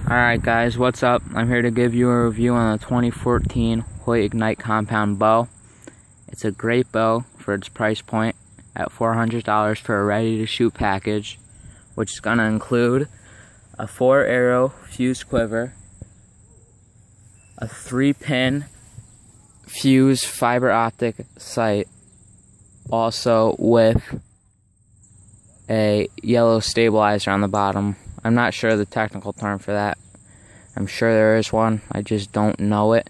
Alright guys, what's up? I'm here to give you a review on the 2014 Hoyt Ignite compound bow. It's a great bow for its price point at $400 for a ready to shoot package, which is going to include a 4-arrow fused quiver, a 3-pin fused fiber optic sight, also with a yellow stabilizer on the bottom. I'm not sure the technical term for that. I'm sure there is one, I just don't know it,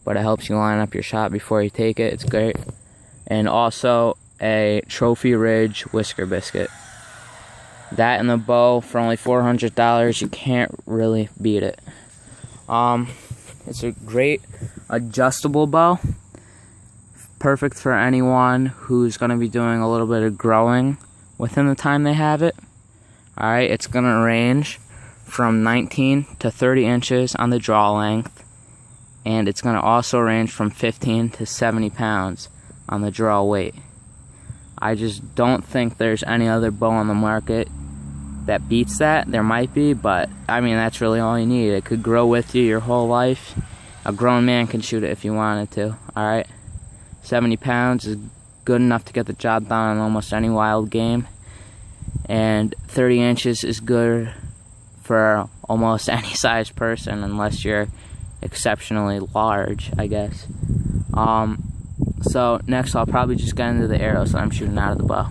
but it helps you line up your shot before you take it. It's great. And also a Trophy Ridge whisker biscuit. That and the bow for only $400, you can't really beat it. It's a great adjustable bow, perfect for anyone who's going to be doing a little bit of growing within the time they have it. Alright, it's going to range from 19 to 30 inches on the draw length, and it's going to also range from 15 to 70 pounds on the draw weight. I just don't think there's any other bow on the market that beats that. There might be, but I mean, that's really all you need. It could grow with you your whole life. A grown man can shoot it if you wanted to. Alright, 70 pounds is good enough to get the job done on almost any wild game. And 30 inches is good for almost any size person, unless you're exceptionally large, I guess. So next I'll probably just get into the arrows that I'm shooting out of the bow.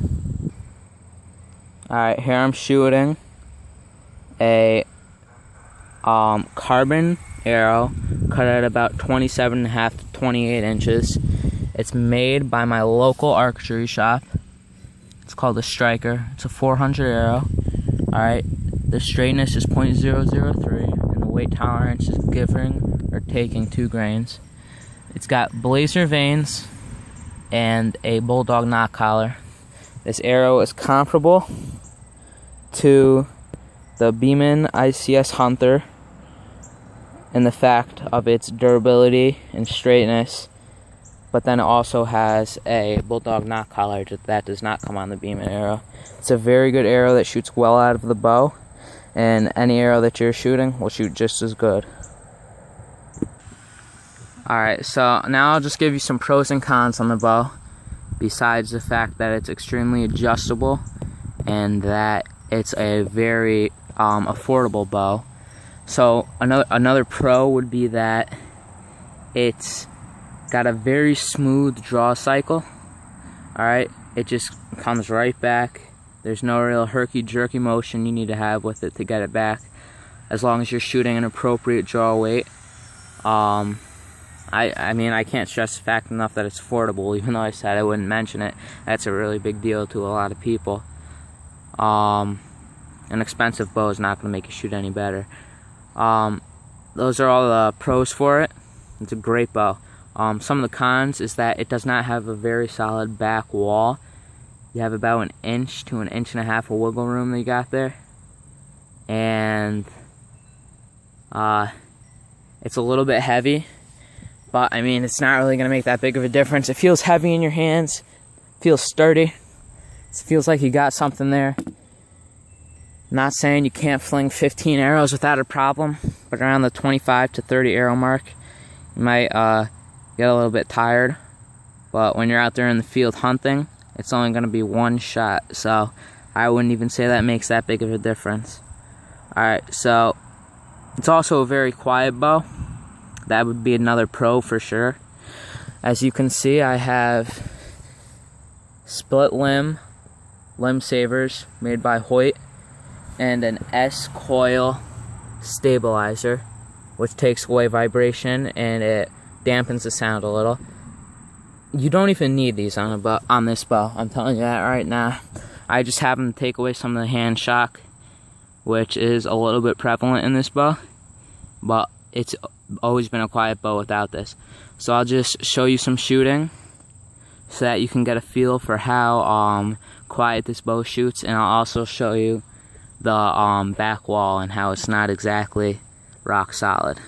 Alright, here I'm shooting a carbon arrow cut at about 27.5 to 28 inches. It's made by my local archery shop. It's called a Striker. It's a 400 arrow. Alright, the straightness is .003, and the weight tolerance is giving or taking 2 grains. It's got blazer vanes and a bulldog knock collar. This arrow is comparable to the Beeman ICS Hunter in the fact of its durability and straightness, but then it also has a bulldog knock collar that does not come on the Beeman arrow. It's a very good arrow that shoots well out of the bow, and any arrow that you're shooting will shoot just as good. Alright, so now I'll just give you some pros and cons on the bow, besides the fact that it's extremely adjustable and that it's a very affordable bow. So another pro would be that it's got a very smooth draw cycle. Alright, it just comes right back. There's no real herky-jerky motion you need to have with it to get it back, as long as you're shooting an appropriate draw weight. I mean, I can't stress the fact enough that it's affordable, even though I said I wouldn't mention it. That's a really big deal to a lot of people. An expensive bow is not going to make you shoot any better. Those are all the pros for it. It's a great bow. Some of the cons is that it does not have a very solid back wall. You have about 1 inch to 1.5 inches of wiggle room that you got there. And it's a little bit heavy, but I mean, it's not really going to make that big of a difference. It feels heavy in your hands, feels sturdy, it feels like you got something there. Not saying you can't fling 15 arrows without a problem, but around the 25 to 30 arrow mark, you might get a little bit tired. But when you're out there in the field hunting, it's only going to be one shot, so I wouldn't even say that makes that big of a difference. Alright, so it's also a very quiet bow. That would be another pro for sure. As you can see, I have split limb savers made by Hoyt, and an S-coil stabilizer, which takes away vibration and it dampens the sound a little. You don't even need these on this bow, I'm telling you that right now. I just happen to take away some of the hand shock, which is a little bit prevalent in this bow, but it's always been a quiet bow without this. So I'll just show you some shooting so that you can get a feel for how quiet this bow shoots, and I'll also show you the back wall and how it's not exactly rock solid,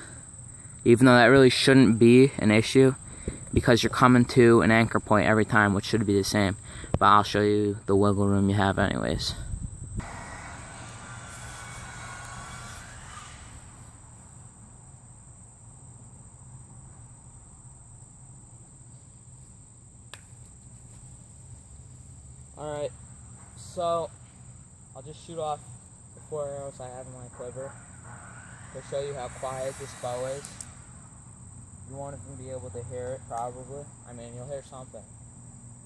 even though that really shouldn't be an issue because you're coming to an anchor point every time, which should be the same, but I'll show you the wiggle room you have anyways. Alright, so I'll just shoot off the 4 arrows I have in my quiver to show you how quiet this bow is. You won't even be able to hear it, probably. I mean, you'll hear something,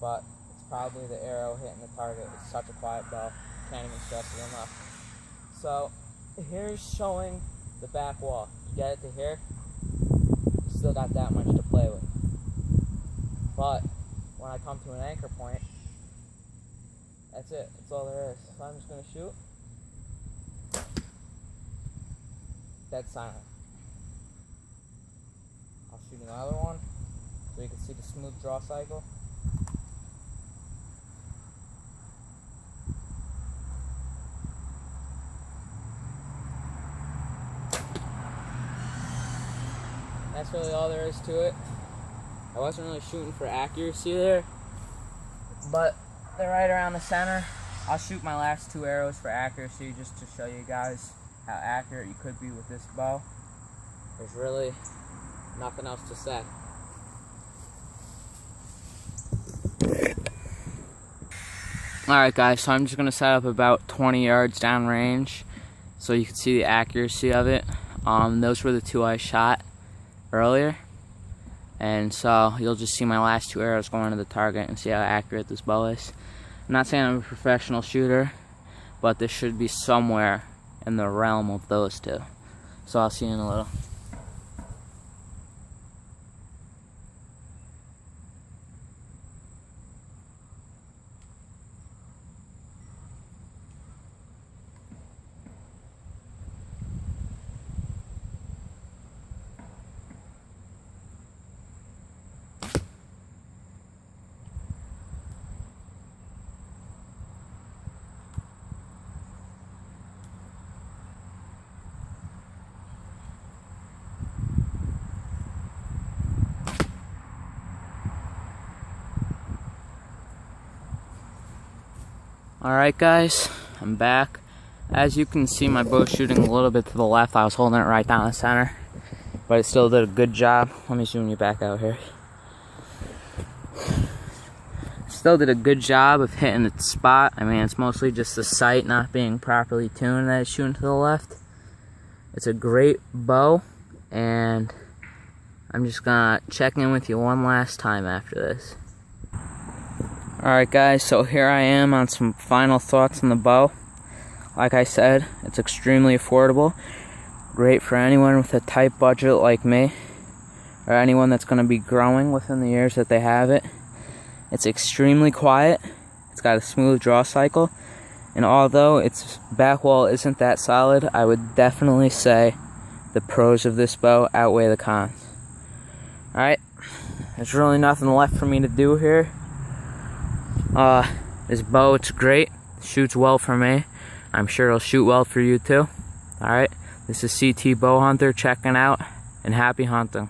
but it's probably the arrow hitting the target. It's such a quiet bow, can't even stress it enough. So here's showing the back wall. You get it to here, you still got that much to play with. But when I come to an anchor point, that's it. That's all there is. So I'm just going to shoot. Dead silent. I'll shoot another one so you can see the smooth draw cycle. That's really all there is to it. I wasn't really shooting for accuracy there, but they're right around the center. I'll shoot my last 2 arrows for accuracy just to show you guys how accurate you could be with this bow. There's really nothing else to say. Alright guys, so I'm just going to set up about 20 yards downrange so you can see the accuracy of it. Those were the 2 I shot earlier. And so you'll just see my last 2 arrows going to the target and see how accurate this bow is. I'm not saying I'm a professional shooter, but this should be somewhere in the realm of those 2. So I'll see you in a little. Alright guys, I'm back. As you can see, my bow's shooting a little bit to the left. I was holding it right down the center, but it still did a good job. Let me zoom you back out here. Still did a good job of hitting the spot. I mean, it's mostly just the sight not being properly tuned that it's shooting to the left. It's a great bow, and I'm just gonna check in with you one last time after this. Alright guys, so here I am on some final thoughts on the bow. Like I said, it's extremely affordable. Great for anyone with a tight budget like me, or anyone that's going to be growing within the years that they have it. It's extremely quiet. It's got a smooth draw cycle. And although its back wall isn't that solid, I would definitely say the pros of this bow outweigh the cons. Alright, there's really nothing left for me to do here. This bow, it's great. It shoots well for me. I'm sure it'll shoot well for you too. Alright, this is CT Bow Hunter checking out, and happy hunting.